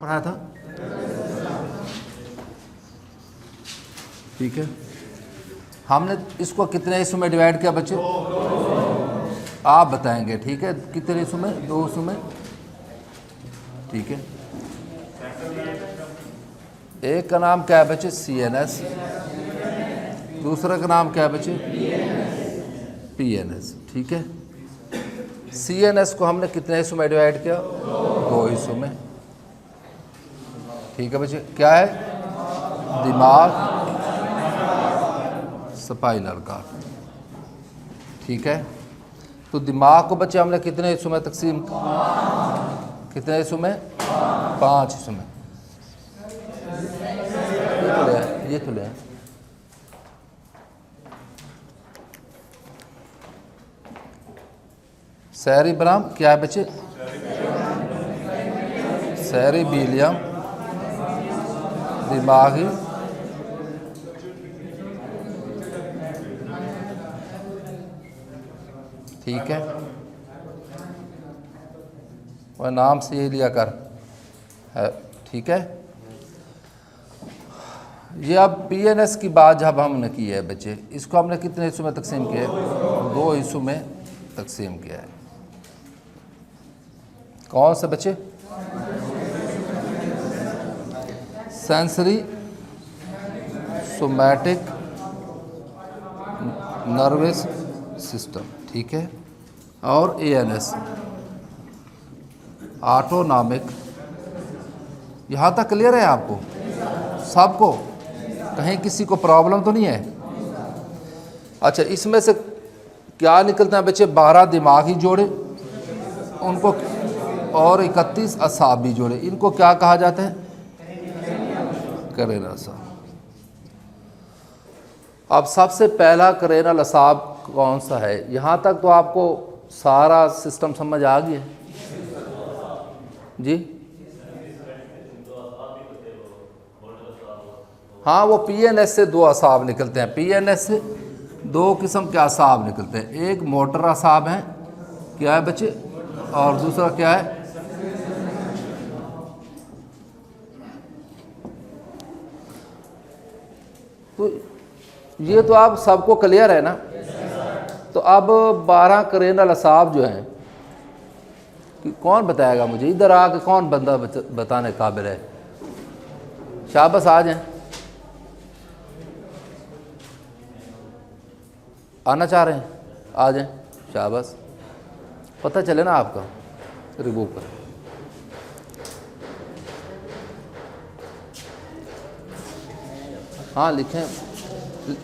पढ़ाया था? ठीक है, हमने इसको कितने हिस्सों में डिवाइड किया बच्चे? आप बताएंगे, ठीक है, कितने हिस्सों में? 2 हिस्सों में, ठीक है। एक का नाम क्या है बच्चे? CNS। दूसरे का नाम क्या है बच्चे? PNS, ठीक है। CNS को हमने कितने हिस्सों में डिवाइड किया? 2 हिस्सों में, ठीक है बच्चे। क्या है? दिमाग, स्पाइनल कॉर्ड, ठीक है। तो दिमाग को बच्चे हमने कितने हिस्सों में तकसीम? कितने हिस्सों में? 5 हिस्सों में। ये तो ले आए। सेरिब्रम क्या है बच्चे? सेरिबेलियम दिमागी, ठीक है, वह नाम से ये लिया कर है, ठीक है। ये अब PNS की बात जब हमने की है बच्चे, इसको हमने कितने हिस्सों में तकसीम किया है? 2 हिस्सों में तकसीम किया है। कौन से बच्चे? सेंसरी, सोमैटिक, नर्वस सिस्टम, ठीक है, और ANS ऑटोनॉमिक। यहाँ तक क्लियर है आपको सबको? कहीं किसी को प्रॉब्लम तो नहीं है? अच्छा, इसमें से क्या निकलता है बच्चे? 12 दिमागी जोड़े उनको और 31 असाबी जोड़े, इनको क्या कहा जाता है? करेनल असाब। अब सबसे पहला करेनल असाब कौन सा है? यहाँ तक तो आपको सारा सिस्टम समझ आ गया जी? हाँ, वो PNS से 2 असाब निकलते हैं। PNS से 2 किस्म के असाब निकलते हैं। एक मोटर असाब है, क्या है बच्चे? और दूसरा क्या है? तो ये तो आप सबको क्लियर है ना? तो अब 12 करेनल असाब जो हैं, कि कौन बताएगा मुझे? इधर आके कौन बंदा बताने काबिल है? शाबाश, आ जाएं। आना चाह रहे हैं? आ जाएं, शाबाश। पता चले ना आपका, रिमूव कर। हाँ लिखें,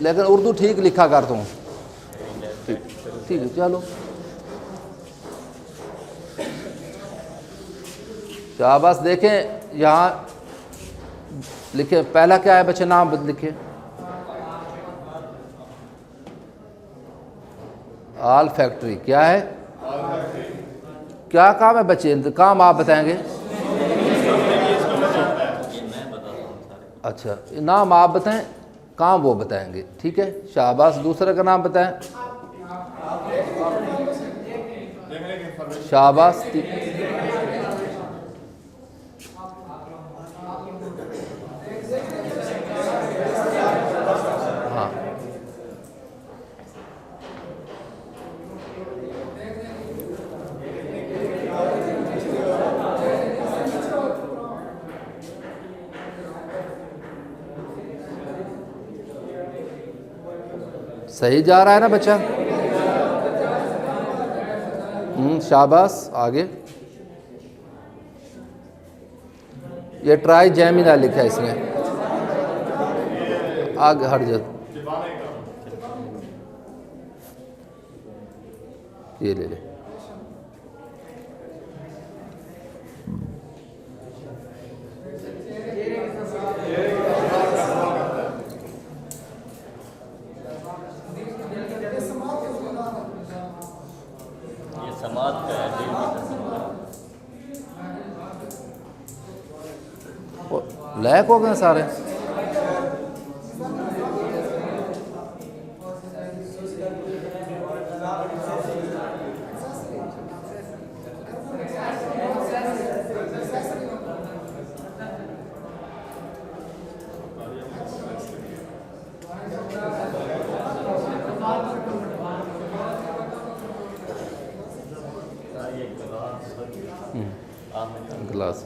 लेकिन उर्दू ठीक लिखा करता हूँ। ठीक, ठीक है, चलो शाबाश। देखें यहाँ लिखे, पहला क्या है बच्चे? नाम लिखे। आल फैक्ट्री, क्या है? क्या काम है बच्चे? काम आप बताएंगे? अच्छा, नाम आप बताएं, काम वो बताएंगे, ठीक है, शाबाश। दूसरे का नाम बताएं, शाबाश। हाँ, सही जा रहा है ना बच्चा? शाबाश। आगे ये ट्राई जैमिना लिखा है इसमें, आगे हट जा, ये ले ले। लैक हो गए सारे। गिलास।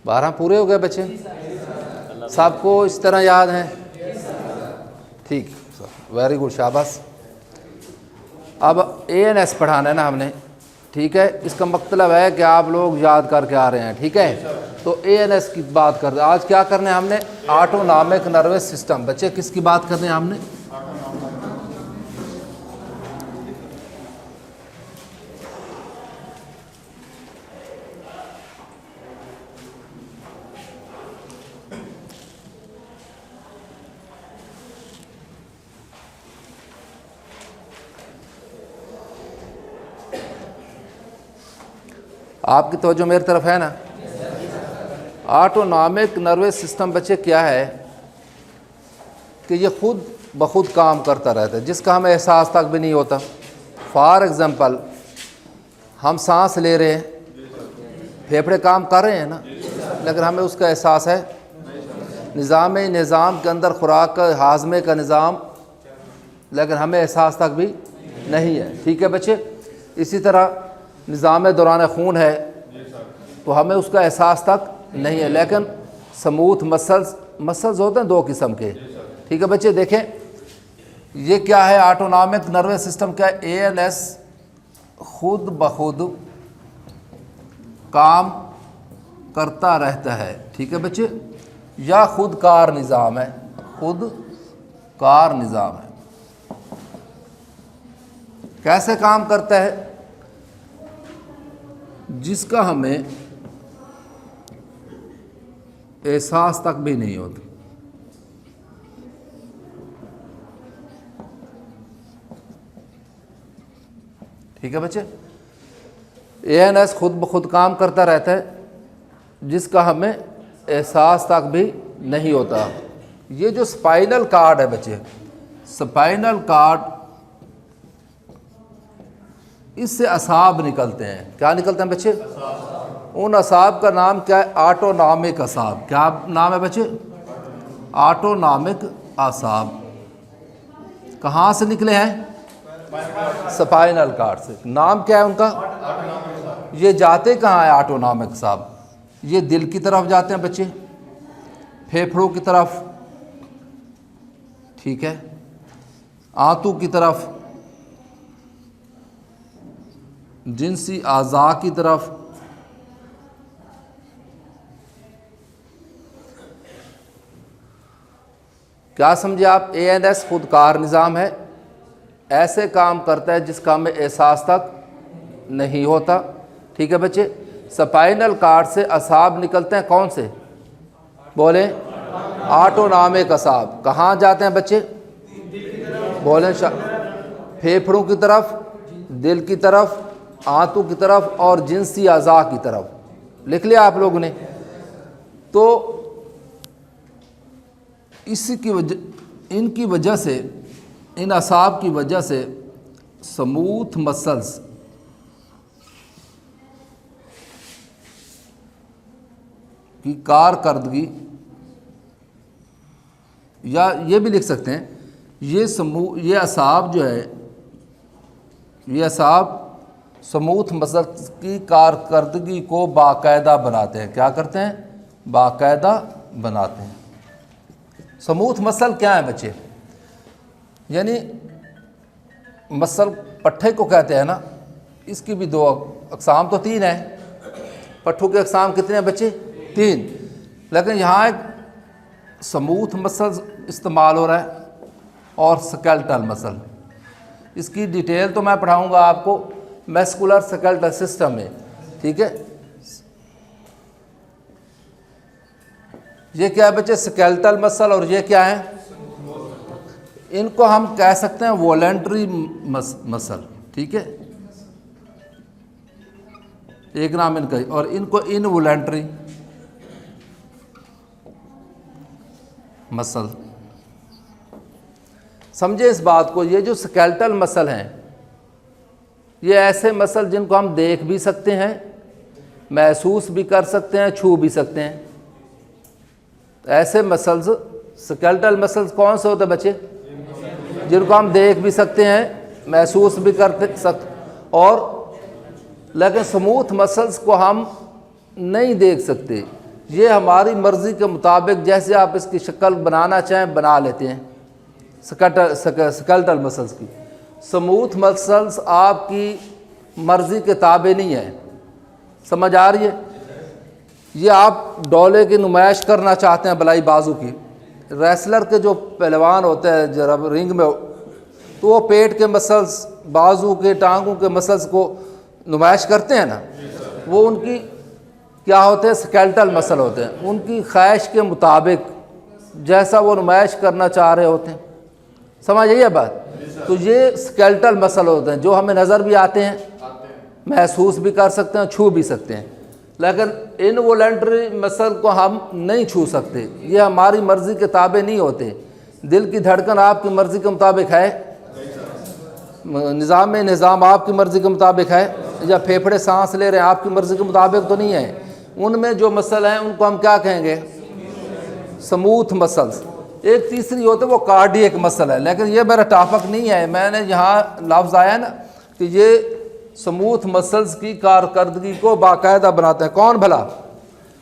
बारह पूरे हो गए बच्चे? सबको इस तरह याद हैं? ठीक, वेरी गुड, शाबाश। अब ANS पढ़ाना है ना हमने, ठीक है। इसका मतलब है कि आप लोग याद करके आ रहे हैं, ठीक है। तो ANS की बात कर रहे हैं आज। क्या करना है हमने? Autonomic nervous system. बच्चे किसकी बात कर रहे हैं हमने? आपकी तवज्जो मेरी तरफ है ना? ऑटोनॉमिक नर्वस सिस्टम बच्चे क्या है कि ये खुद ब खुद काम करता रहता है, जिसका हमें एहसास तक भी नहीं होता। फॉर एग्ज़ाम्पल, हम सांस ले रहे हैं, फेफड़े काम कर रहे हैं ना, लेकिन हमें उसका एहसास है। निज़ाम के अंदर खुराक का, हाजमे का निज़ाम, लेकिन हमें एहसास तक भी नहीं है, ठीक है बच्चे। इसी तरह निज़ाम दौरान खून है तो हमें उसका एहसास तक नहीं है, लेकिन स्मूथ मसल्स होते हैं दो किस्म के, ठीक है बच्चे। देखें ये क्या है? ऑटोनॉमिक नर्वस सिस्टम क्या है? ANS खुद ब खुद काम करता रहता है, ठीक है बच्चे। या खुद कार निज़ाम है, खुद कार निज़ाम है। कैसे काम करता है? जिसका हमें एहसास तक भी नहीं होता। ठीक है बच्चे। ANS खुद ब खुद काम करता रहता है, जिसका हमें एहसास तक भी नहीं होता। ये जो स्पाइनल कार्ड है बच्चे, स्पाइनल कार्ड, इससे असाब निकलते हैं। क्या निकलते हैं बच्चे? उन असाब का नाम क्या है? ऑटोनॉमिक असाब। क्या नाम है बच्चे? ऑटोनॉमिक असाब। कहाँ से निकले हैं? स्पाइनल कार्ड से। नाम क्या है उनका? ये जाते कहाँ है ऑटोनॉमिक असाब? ये दिल की तरफ जाते हैं बच्चे, फेफड़ों की तरफ, ठीक है, आंतों की तरफ, जिनसी आज़ा की तरफ, क्या समझे आप? ANS खुद कार निज़ाम है, ऐसे काम करता है जिसका हमें एहसास तक नहीं होता, ठीक है बच्चे। स्पाइनल कार्ड से असाब निकलते हैं, कौन से? बोले? ऑटोनॉमिक असाब। कहाँ जाते हैं बच्चे? बोले? फेफड़ों की तरफ, दिल की तरफ, आंतों की तरफ और जिनसी आज़ा की तरफ। लिख लिया आप लोगों ने? तो इसी की वजह, इनकी वजह से, इन असाब की वजह से स्मूथ मसल्स की कारकर्दगी, या ये भी लिख सकते हैं, ये असाब जो है, ये असाब स्मूथ मसल्स की कारकर्दगी को बाकायदा बनाते हैं। क्या करते हैं? बाकायदा बनाते हैं। स्मूथ मसल क्या है बच्चे? यानी मसल पट्ठे को कहते हैं ना, इसकी भी दो अक़साम, तो तीन है। पट्ठों के अक़साम कितने हैं बच्चे? तीन। लेकिन यहाँ एक स्मूथ मसल इस्तेमाल हो रहा है और स्केलेटल मसल। इसकी डिटेल तो मैं पढ़ाऊँगा आपको मस्कुलर स्केलेटल सिस्टम में, ठीक है। ये क्या है बच्चे? Skeletal muscle. और ये क्या है? इनको हम कह सकते हैं वॉलंटरी मसल, ठीक है, एक नाम इनका। और इनको इनवॉलंटरी मसल। समझे इस बात को? ये जो स्केलेटल मसल हैं, ये ऐसे मसल जिनको हम देख भी सकते हैं, महसूस भी कर सकते हैं, छू भी सकते हैं, ऐसे मसल्स, स्केलेटल मसल्स कौन से होते हैं बच्चे? जिनको हम देख भी सकते हैं, महसूस भी करते सकते, और लेकिन स्मूथ मसल्स को हम नहीं देख सकते। ये हमारी मर्ज़ी के मुताबिक जैसे आप इसकी शक्ल बनाना चाहें बना लेते हैं। स्केलेटल मसल्स की, स्मूथ मसल्स आपकी मर्ज़ी के ताबे नहीं है। समझ आ रही है? ये आप डोले की नुमाइश करना चाहते हैं बलाई बाजू की, रेसलर के जो पहलवान होते हैं जब रिंग में, तो वो पेट के मसल्स, बाजू के, टांगों के मसल्स को नुमाइश करते हैं ना, वो उनकी क्या होते हैं? स्केलेटल मसल होते हैं। उनकी ख्वाहिश के मुताबिक जैसा वो नुमाइश करना चाह रहे होते हैं। समझ आइए बात? तो ये स्केलेटल मसल होते हैं जो हमें नज़र भी आते हैं, महसूस भी कर सकते हैं, छू भी सकते हैं, लेकिन इनवॉलंटरी मसल को हम नहीं छू सकते। ये हमारी मर्ज़ी के ताबे नहीं होते। दिल की धड़कन आपकी मर्ज़ी के मुताबिक है, निज़ाम आपकी मर्ज़ी के मुताबिक है, या फेफड़े सांस ले रहे हैं आपकी मर्ज़ी के मुताबिक तो नहीं है। उनमें जो मसल हैं उनको हम क्या कहेंगे? Smooth muscles. एक तीसरी होते वो कार्डियक मसल है, लेकिन ये मेरा टॉपिक नहीं है। मैंने यहाँ लफ्ज़ आया ना कि ये स्मूथ मसल्स की कारकर्दगी को बाकायदा बनाते हैं। कौन भला?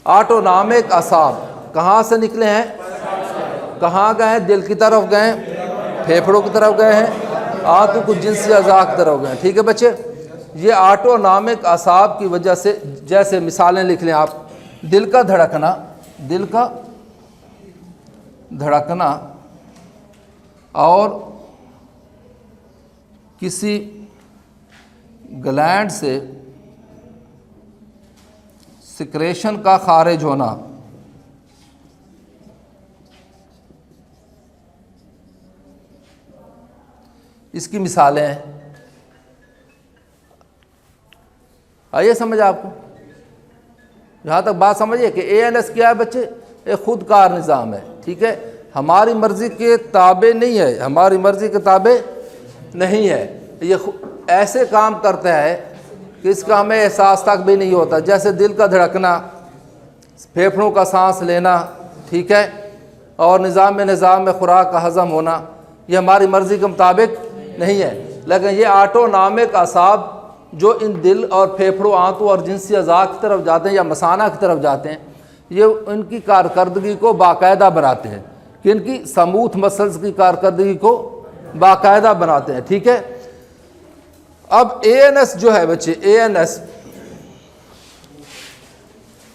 ऑटोनॉमिक असाब। कहाँ से निकले हैं? कहाँ गए हैं? दिल की तरफ गए, फेफड़ों की तरफ गए हैं, आंतों को जिनसी अज़ा की तरफ गए हैं। ठीक है बच्चे, ये ऑटोनॉमिक असाब की वजह से, जैसे मिसालें लिख लें आप, दिल का धड़कना, दिल का धड़कना और किसी ग्लैंड से सिक्रेशन का खारिज होना, इसकी मिसालें हैं। आइए समझ आपको, यहाँ तक बात समझिए कि ANS क्या है बच्चे? एक खुदकार निज़ाम है। ठीक है, हमारी मर्ज़ी के ताबे नहीं है, हमारी मर्ज़ी के ताबे नहीं है। ये ऐसे काम करता है कि इसका हमें एहसास तक भी नहीं होता, जैसे दिल का धड़कना, फेफड़ों का सांस लेना, ठीक है, और निज़ाम में खुराक का हज़म होना, ये हमारी मर्ज़ी के मुताबिक नहीं है। लेकिन ये ऑटोनॉमिक असाब जो इन दिल और फेफड़ों, आंतों और जिनसी अज़ा की तरफ जाते हैं या मसाना की तरफ जाते हैं, ये इनकी कारकर्दगी को बाकायदा बनाते हैं, कि इनकी स्मूथ मसल्स की कारकर्दगी को बाकायदा बनाते हैं। ठीक है, अब ANS जो है बच्चे,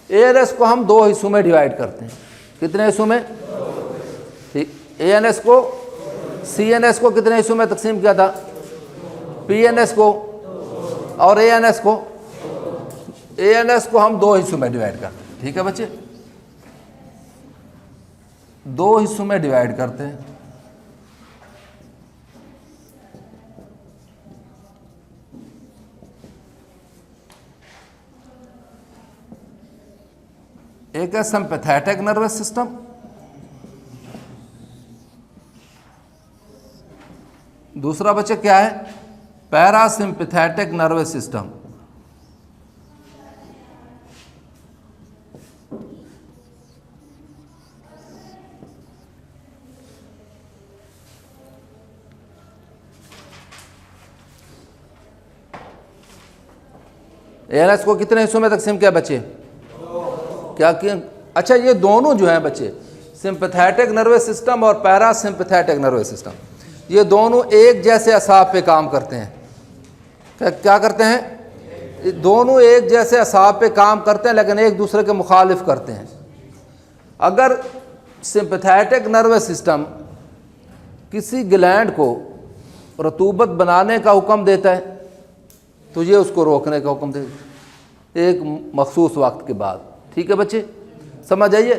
ANS को हम दो हिस्सों में डिवाइड करते हैं। कितने हिस्सों में? ठीक, ANS को, CNS को कितने हिस्सों में तकसीम किया था? PNS को और ANS को। ANS को हम दो हिस्सों में डिवाइड करते हैं। ठीक है बच्चे, दो हिस्सों में डिवाइड करते हैं। एक है सिंपैथेटिक नर्वस सिस्टम, दूसरा बच्चे क्या है? Parasympathetic nervous system. ANS को कितने हिस्सों में तकसीम किया बच्चे? क्या किया? अच्छा, ये दोनों जो हैं बच्चे, सिंपैथेटिक नर्वस सिस्टम और पैरासिम्पैथेटिक नर्वस सिस्टम, ये दोनों एक जैसे असाब पे काम करते हैं। क्या करते हैं? दोनों एक जैसे असाब पे काम करते हैं, लेकिन एक दूसरे के मुखालिफ करते हैं। अगर सिंपैथेटिक नर्वस सिस्टम किसी ग्लैंड को रतूबत बनाने का हुक्म देता है, तो ये उसको रोकने का हुक्म देता है एक मखसूस वक्त के बाद। ठीक है बच्चे, समझ आइए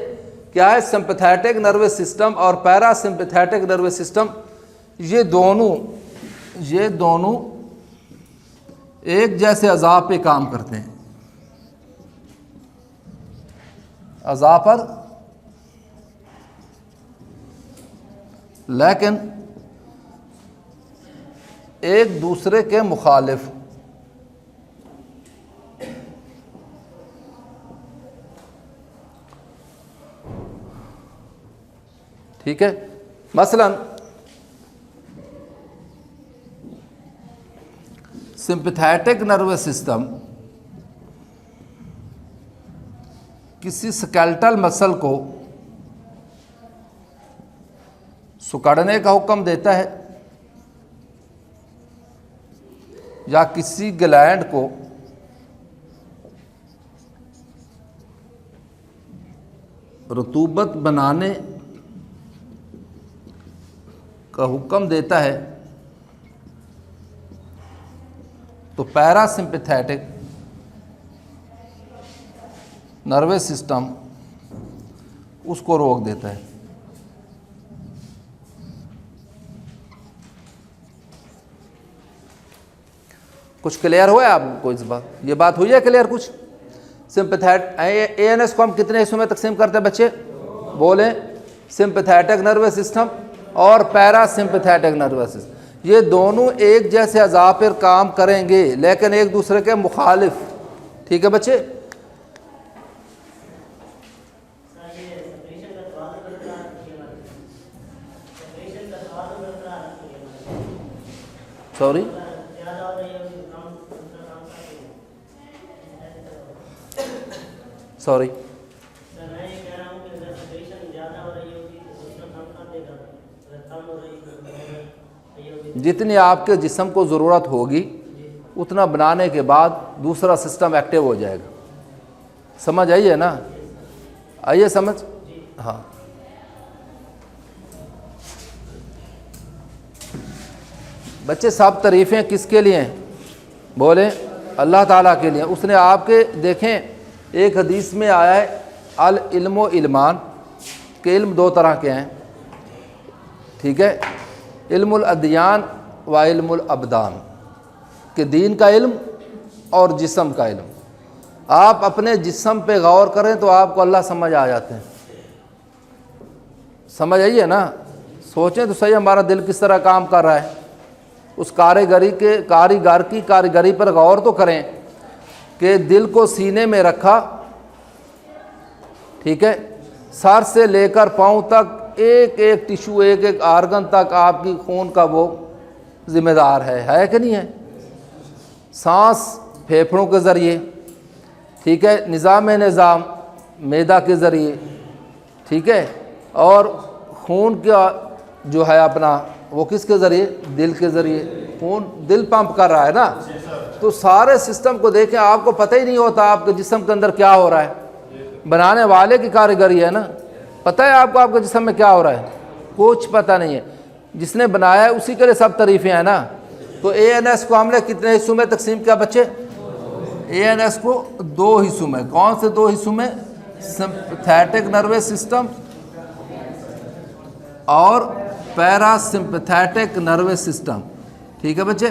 क्या है सिंपैथेटिक नर्वस सिस्टम और पैरासिम्पैथेटिक नर्वस सिस्टम। ये दोनों एक जैसे अज़ा पे काम करते हैं, अज़ा पर, लेकिन एक दूसरे के मुखालिफ। ठीक है। मसलन सिंपैथेटिक नर्वस सिस्टम किसी स्केलेटल मसल को सिकुड़ने का हुक्म देता है या किसी ग्लैंड को रतूबत बनाने का हुक्म देता है, तो पैरासिम्पैथेटिक नर्वस सिस्टम उसको रोक देता है। कुछ क्लियर हुआ है आपको इस बात? ये बात हुई है क्लियर कुछ? एएनएस को हम कितने हिस्सों में तकसीम करते हैं बच्चे? बोले सिंपैथेटिक नर्वस सिस्टम और पैरासिम्पैथेटिक नर्वस सिस्टम, ये दोनों एक जैसे अज़ा पर काम करेंगे लेकिन एक दूसरे के मुखालिफ। ठीक है बच्चे? सॉरी, सॉरी, जितनी आपके जिस्म को ज़रूरत होगी उतना बनाने के बाद दूसरा सिस्टम एक्टिव हो जाएगा। समझ आई है ना? आइए समझ। हाँ, बच्चे सब तारीफ़ें किसके लिए हैं? बोले अल्लाह ताला के लिए। उसने आपके देखें, एक हदीस में आया है अल इल्मो इल्मान, के इल्म दो तरह के हैं। ठीक है, इल्मुल अदियान व इल्मुल अबदान, के दीन का इल्म और जिस्म का इल्म। आप अपने जिस्म पे गौर करें तो आपको अल्लाह समझ आ जाते हैं। समझ आई है ना? सोचें तो सही, हमारा दिल किस तरह काम कर रहा है। उस कारीगर की कारीगरी पर गौर तो करें कि दिल को सीने में रखा, ठीक है, सर से लेकर पाँव तक एक एक टिश्यू, एक एक आर्गन तक आपकी खून का वो जिम्मेदार है कि नहीं है? सांस फेफड़ों के ज़रिए, ठीक है, निज़ाम मैदा के ज़रिए, ठीक है, और खून का जो है अपना वो किसके ज़रिए? दिल के ज़रिए। खून दिल पंप कर रहा है ना, तो सारे सिस्टम को देखें, आपको पता ही नहीं होता आपके जिस्म के अंदर क्या हो रहा है। बनाने वाले की कारीगरी है ना। पता है आपको आपके जिस्म में क्या हो रहा है? कुछ पता नहीं है। जिसने बनाया है उसी के लिए सब तारीफ़ें हैं ना। तो एएनएस को हमने कितने हिस्सों में तकसीम किया बच्चे? एएनएस को दो हिस्सों में। कौन से दो हिस्सों में? सिंपैथेटिक नर्वस सिस्टम और पैरासिम्पैथेटिक नर्वस सिस्टम। ठीक है बच्चे?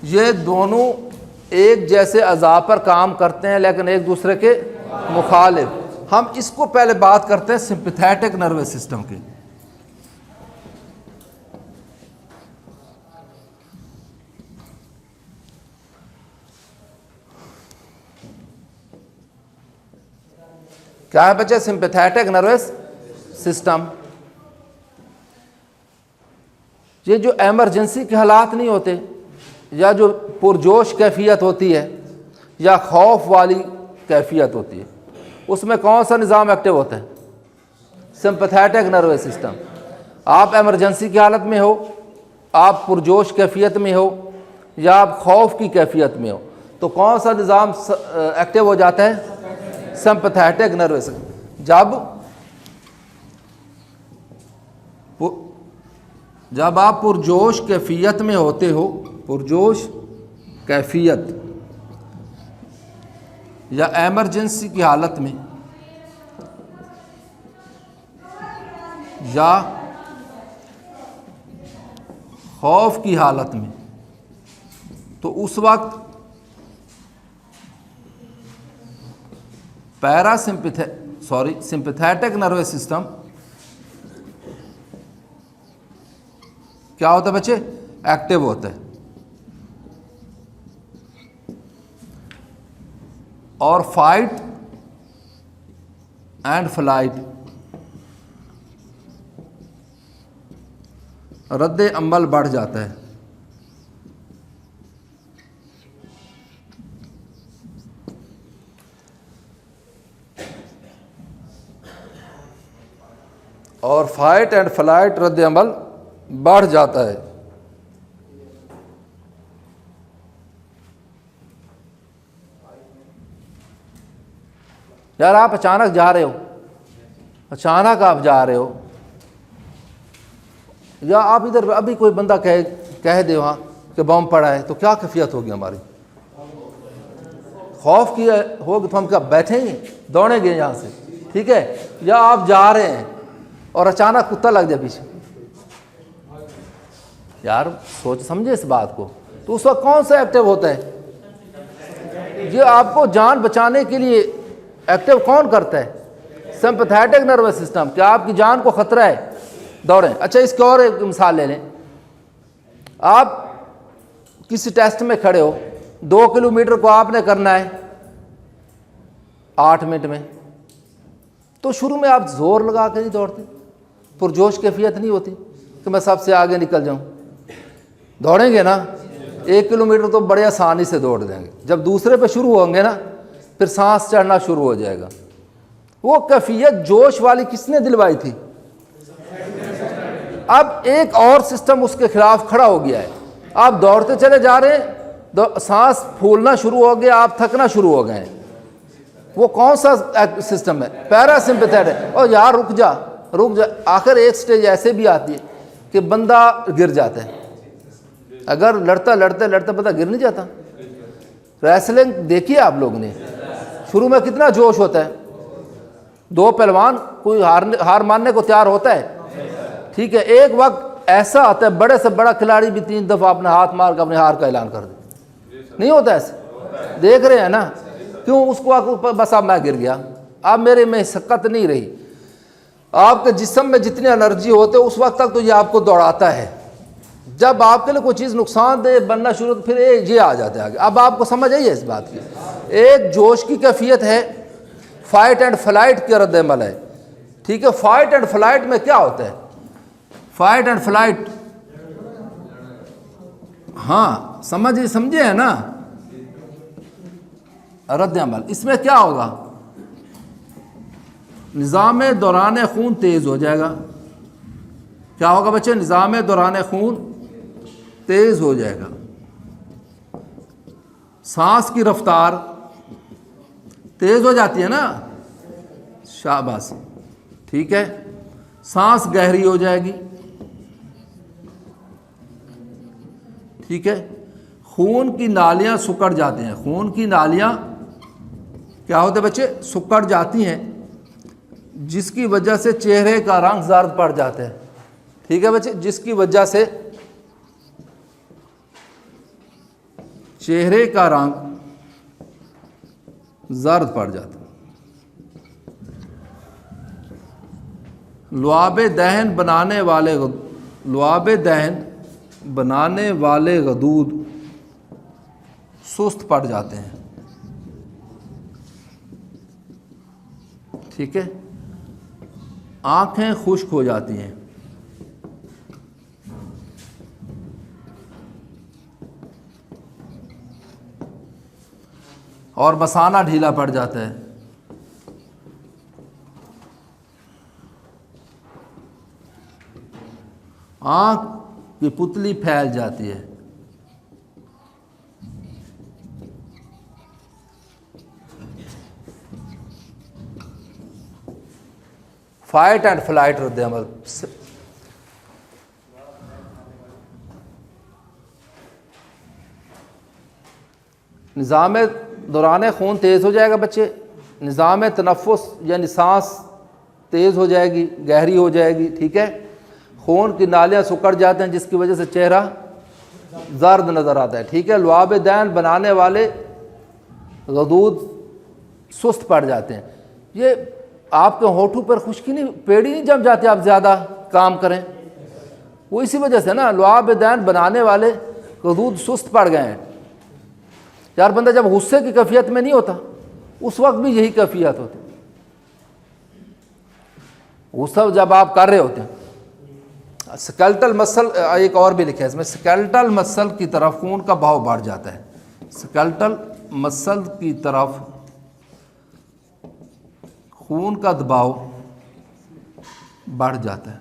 ये दोनों एक जैसे अज़ा पर काम करते हैं लेकिन एक दूसरे के मुखालिफ। हम इसको पहले बात करते हैं सिंपैथेटिक नर्वस सिस्टम की। क्या है बच्चे सिंपैथेटिक नर्वस सिस्टम? ये जो एमरजेंसी के हालात नहीं होते या जो पुरजोश कैफियत होती है या खौफ वाली कैफियत होती है, उसमें कौन सा निज़ाम एक्टिव होता है? Sympathetic nervous system. आप एमरजेंसी की हालत में हो, आप पुरजोश कैफियत में हो या आप खौफ की कैफियत में हो, तो कौन सा निज़ाम एक्टिव हो जाता है? Sympathetic nervous system. जब आप पुरजोश कैफियत में होते हो, पुरजोश कैफियत या एमरजेंसी की हालत में या खौफ की हालत में, तो उस वक्त सिंपैथेटिक नर्वस सिस्टम क्या होता है बच्चे? एक्टिव होता है। और फाइट एंड फ्लाइट रद्द अमल बढ़ जाता है। और फाइट एंड फ्लाइट रद्द अमल बढ़ जाता है। यार आप अचानक जा रहे हो, अचानक आप जा रहे हो, या आप इधर अभी कोई बंदा कह दे वहाँ कि बम पड़ा है, तो क्या कैफियत होगी हमारी? खौफ की होगी तो हम क्या बैठेंगे, दौड़ेंगे यहाँ से, ठीक है? या आप जा रहे हैं और अचानक कुत्ता लग जाए पीछे, यार सोच समझे इस बात को, तो उस वक्त कौन सा एक्टिव होता है? ये आपको जान बचाने के लिए एक्टिव कौन करता है? Sympathetic nervous system. क्या आपकी जान को खतरा है, दौड़ें। अच्छा, इसकी और एक मिसाल ले लें। आप किसी टेस्ट में खड़े हो, 2 किलोमीटर को आपने करना है 8 मिनट में, तो शुरू में आप जोर लगा कर नहीं दौड़ते, पुरजोश कैफियत नहीं होती कि मैं सबसे आगे निकल जाऊं। दौड़ेंगे ना, 1 किलोमीटर तो बड़े आसानी से दौड़ देंगे। जब दूसरे पे शुरू होंगे ना, फिर सांस चढ़ना शुरू हो जाएगा। वो कैफियत जोश वाली किसने दिलवाई थी? अब एक और सिस्टम उसके खिलाफ खड़ा हो गया है। आप दौड़ते चले जा रहे हैं, सांस फूलना शुरू हो गया, आप थकना शुरू हो गए। वो कौन सा सिस्टम है? पैरासिम्पैथेटिक। और यार रुक जा, रुक जा। आखिर एक स्टेज ऐसे भी आती है कि बंदा गिर जाता है। अगर लड़ता लड़ते लड़ते बंदा गिर नहीं जाता। रेसलिंग देखिए आप लोगों ने, शुरू में कितना जोश होता है, 2 पहलवान, कोई हार मानने को तैयार होता है, ठीक है? एक वक्त ऐसा आता है बड़े से बड़ा खिलाड़ी भी 3 दफ़ा अपने हाथ मार कर अपने हार का ऐलान कर दे। नहीं होता ऐसे? देख रहे हैं ना? क्यों? उसको बस अब मैं गिर गया, अब मेरे में शक्कत नहीं रही। आपके जिस्म में जितनी एनर्जी होते है उस वक्त तक तो ये आपको दौड़ाता है। जब आपके लिए कोई चीज़ नुकसानदेह बनना शुरू, तो फिर ये आ जाता है आगे। अब आपको समझ आई है इस बात की? एक जोश की कैफियत है, फाइट एंड फ्लाइट के रद्द अमल है, ठीक है? फाइट एंड फ्लाइट में क्या होता है? फाइट एंड फ्लाइट, हाँ समझे है ना? रद्द अमल, इसमें क्या होगा? निज़ाम दौरान खून तेज़ हो जाएगा। क्या होगा बच्चे? निज़ाम दौरान खून तेज़ हो जाएगा। सांस की रफ्तार तेज़ हो जाती है ना, शाबाश, ठीक है? सांस गहरी हो जाएगी, ठीक है? खून की नालियां सिकुड़ जाती हैं। खून की नालियां क्या होते हैं बच्चे? सिकुड़ जाती हैं, जिसकी वजह से चेहरे का रंग जर्द पड़ जाता है, ठीक है बच्चे? जिसकी वजह से चेहरे का रंग जर्द पड़ जाता है। लुआब दहन बनाने वाले गदूद सुस्त पड़ जाते हैं, ठीक है? आंखें खुश्क हो जाती हैं, और मसाना ढीला पड़ जाता है। आंख की पुतली फैल जाती है, फाइट एंड फ्लाइट रद्द अमल। निज़ाम दौरान खून तेज़ हो जाएगा बच्चे। निज़ाम तनफ़ुस यानी सांस तेज़ हो जाएगी, गहरी हो जाएगी, ठीक है? खून की नालियाँ सिकुड़ जाते हैं, जिसकी वजह से चेहरा जर्द नज़र आता है, ठीक है? लुआब दहन बनाने वाले गदूद सुस्त पड़ जाते हैं। ये आपके होठों पर खुश्की नहीं, पेड़ी नहीं जम जाती आप ज़्यादा काम करें, वो इसी वजह से ना, लुआब दहन बनाने वाले गदूद सुस्त पड़ गए हैं। यार बंदा जब गुस्से की कैफियत में नहीं होता, उस वक्त भी यही कैफियत होती। गुस्सा जब आप कर रहे होते हैं, स्केलेटल मसल, एक और भी लिखा है इसमें, स्केलेटल मसल की तरफ खून का बहाव बढ़ जाता है। स्केलेटल मसल की तरफ खून का दबाव बढ़ जाता है।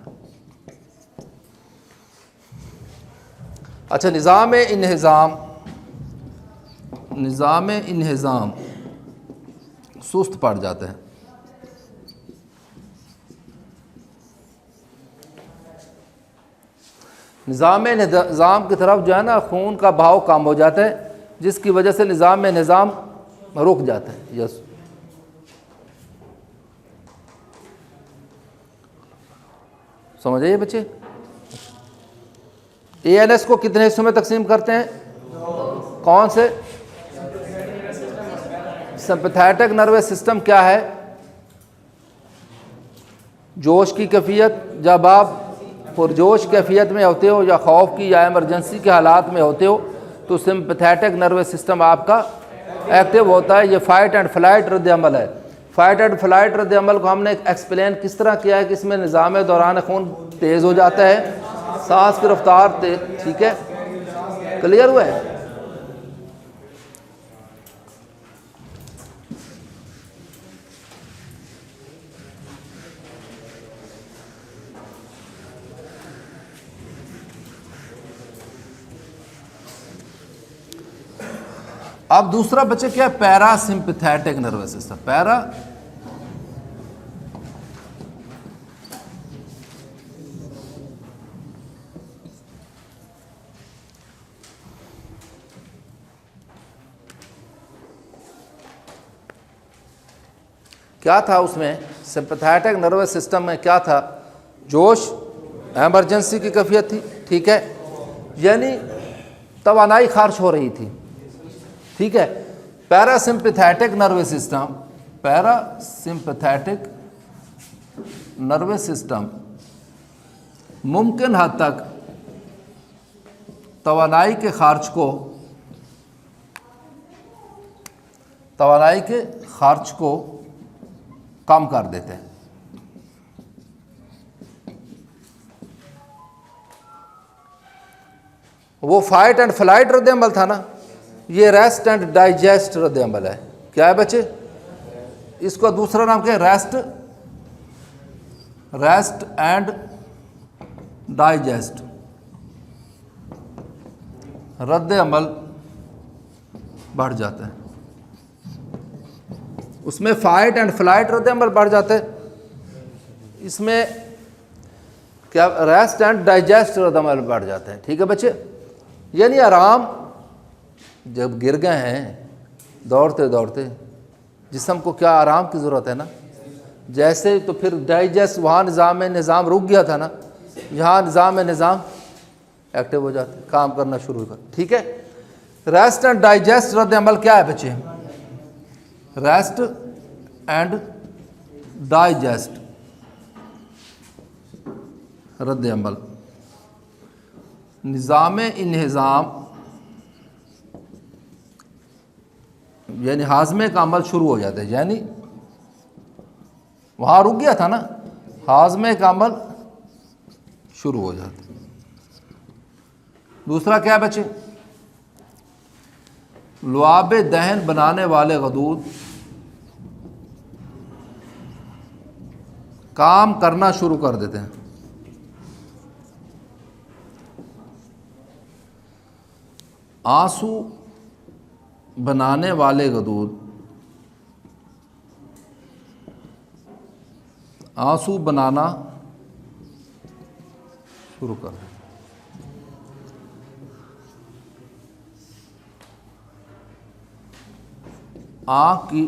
अच्छा, निज़ाम इन्हिज़ाम सुस्त पड़ जाता है। निज़ाम की तरफ जो है ना खून का बहाव कम हो जाता है, जिसकी वजह से निज़ाम रुक जाता है। यस, समझ आइए बच्चे। ANS को कितने हिस्सों में तकसीम करते हैं? कौन से? सिंपैथेटिक नर्वस सिस्टम क्या है? जोश की कैफियत, जब आप पुरजोश कैफियत में होते हो या खौफ की या इमरजेंसी के हालात में होते हो तो सिंपैथेटिक नर्वस सिस्टम आपका एक्टिव होता है। ये फाइट एंड फ्लाइट रद्द अमल है। फाइट एंड फ्लाइट रद्द अमल को हमने एक्सप्लेन किस तरह किया है कि इसमें निज़ाम दौरान खून तेज़ हो जाता है, सांस की रफ्तार तेज, ठीक है, क्लियर हुआ है। अब दूसरा बच्चे क्या है? Parasympathetic nervous system. पैरा क्या था उसमें? सिंपैथेटिक नर्वस सिस्टम में क्या था? जोश, एमरजेंसी की कैफियत थी, ठीक है, यानी तवानाई खारिज हो रही थी, ठीक है। पैरासिम्पैथेटिक नर्वस सिस्टम मुमकिन हद तक तवानाई के खार्ज को कम कर देते हैं। वो फाइट एंड फ्लाइट रद्द अमल था ना, ये रेस्ट एंड डाइजेस्ट रद्द अमल है। क्या है बच्चे? इसको दूसरा नाम क्या है? रेस्ट एंड डाइजेस्ट रद्द अमल बढ़ जाता है। उसमें फाइट एंड फ्लाइट रद्द अमल बढ़ जाता है, इसमें क्या? रेस्ट एंड डाइजेस्ट रद्द अमल बढ़ जाते हैं, ठीक है बच्चे। यानी आराम, जब गिर गए हैं दौड़ते दौड़ते, जिस्म को क्या आराम की ज़रूरत है ना, जैसे तो फिर डाइजेस्ट, वहाँ निज़ाम रुक गया था ना, यहाँ निज़ाम एक्टिव हो जाते, काम करना शुरू कर, ठीक है। रेस्ट एंड डाइजेस्ट रद्द अमल क्या है बच्चे? रेस्ट एंड डाइजेस्ट रद्द अमल, निज़ाम इन्हिज़ाम यानी हाजमे का अमल शुरू हो जाता है, यानी वहाँ रुक गया था ना, हाजमे का अमल शुरू हो जाता है। दूसरा क्या है बच्चे? लुआब दहन बनाने वाले गदूद काम करना शुरू कर देते हैं। आंसू बनाने वाले गदूद आंसू बनाना शुरू कर देते। आँख की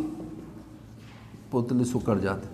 पुतली सुकड़ जाती,